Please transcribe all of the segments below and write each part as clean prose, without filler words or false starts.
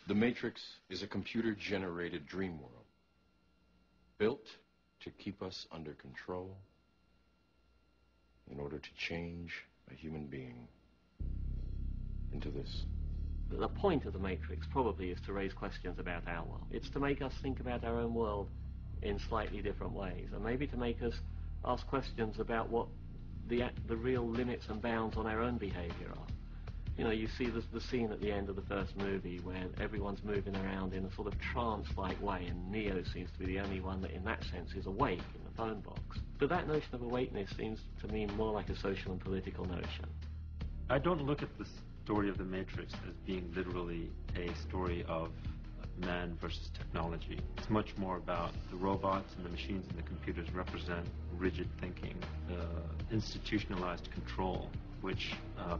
The Matrix is a computer-generated dream world, built to keep us under control in order to change a human being into this. The point of the Matrix probably is to raise questions about our world. It's to make us think about our own world in slightly different ways, and maybe to make us ask questions about what the real limits and bounds on our own behavior are. You know, you see the scene at the end of the first movie where everyone's moving around in a sort of trance-like way, and Neo seems to be the only one that in that sense is awake in the phone box. But that notion of awakeness seems to me more like a social and political notion. I don't look at the story of the Matrix as being literally a story of man versus technology. It's much more about the robots and the machines and the computers represent rigid thinking, institutionalized control, which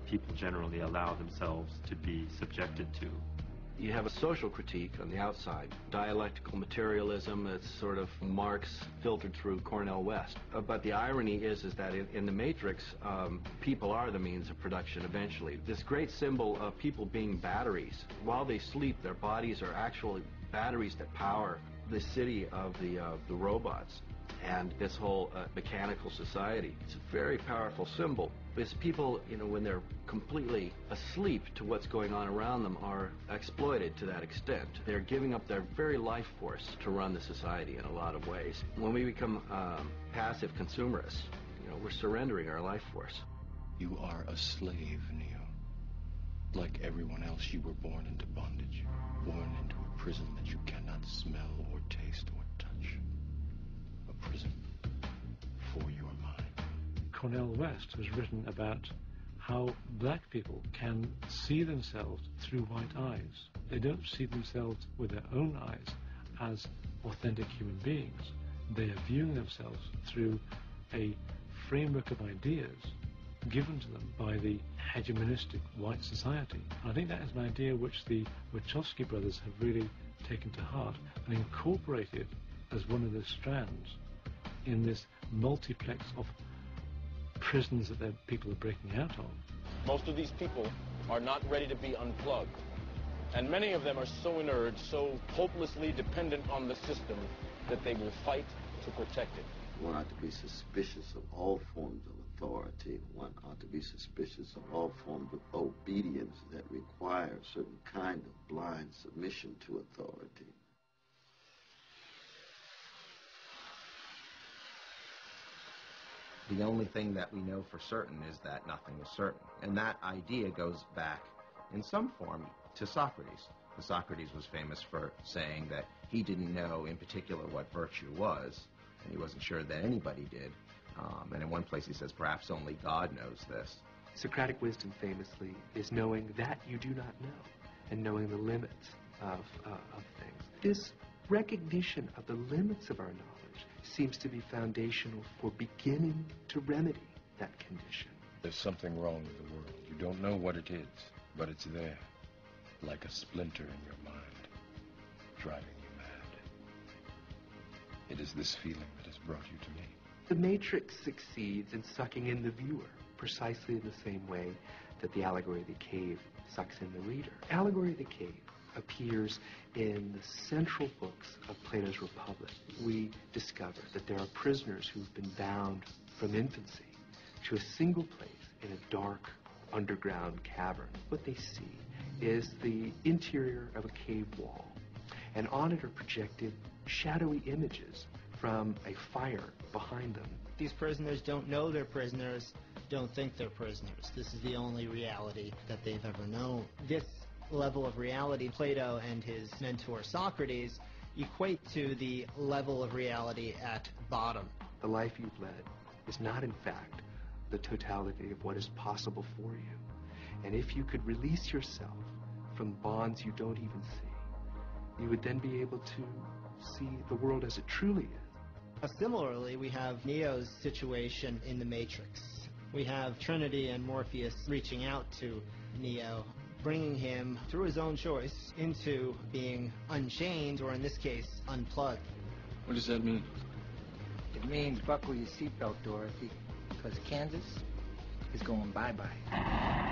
people generally allow themselves to be subjected to. You have a social critique on the outside, dialectical materialism that's sort of Marx filtered through Cornel West. But the irony is that in the Matrix, people are the means of production eventually. This great symbol of people being batteries. While they sleep, their bodies are actually batteries that power the city of the robots and this whole mechanical society. It's a very powerful symbol. Because people, you know, when they're completely asleep to what's going on around them, are exploited to that extent. They're giving up their very life force to run the society in a lot of ways. When we become passive consumerists, you know, we're surrendering our life force. You are a slave, Neo. Like everyone else, you were born into bondage, born into a prison that you cannot smell or taste or touch. A prison for your mind. Cornel West has written about how black people can see themselves through white eyes. They don't see themselves with their own eyes as authentic human beings. They are viewing themselves through a framework of ideas given to them by the hegemonistic white society. I think that is an idea which the Wachowski brothers have really taken to heart and incorporated as one of the strands in this multiplex of prisons that their people are breaking out of. Most of these people are not ready to be unplugged. And many of them are so inert, so hopelessly dependent on the system, that they will fight to protect it. One ought to be suspicious of all forms of authority. One ought to be suspicious of all forms of obedience that require a certain kind of blind submission to authority. The only thing that we know for certain is that nothing is certain. And that idea goes back, in some form, to Socrates. Socrates was famous for saying that he didn't know in particular what virtue was, and he wasn't sure that anybody did. And in one place he says, perhaps only God knows this. Socratic wisdom, famously, is knowing that you do not know, and knowing the limits of things. This recognition of the limits of our knowledge seems to be foundational for beginning to remedy that condition. There's something wrong with the world. You don't know what it is, but it's there, like a splinter in your mind, driving you mad. It is this feeling that has brought you to me. The Matrix succeeds in sucking in the viewer precisely in the same way that the Allegory of the Cave sucks in the reader. Allegory of the Cave appears in the central books of Plato's Republic. We discover that there are prisoners who've been bound from infancy to a single place in a dark underground cavern. What they see is the interior of a cave wall, and on it are projected shadowy images from a fire behind them. These prisoners don't know they're prisoners, don't think they're prisoners. This is the only reality that they've ever known. This level of reality, Plato and his mentor Socrates equate to the level of reality at bottom. The life you've led is not, in fact, the totality of what is possible for you. And if you could release yourself from bonds you don't even see, you would then be able to see the world as it truly is. Similarly, we have Neo's situation in the Matrix. We have Trinity and Morpheus reaching out to Neo, bringing him, through his own choice, into being unchained, or in this case, unplugged. What does that mean? It means buckle your seatbelt, Dorothy, because Kansas is going bye-bye.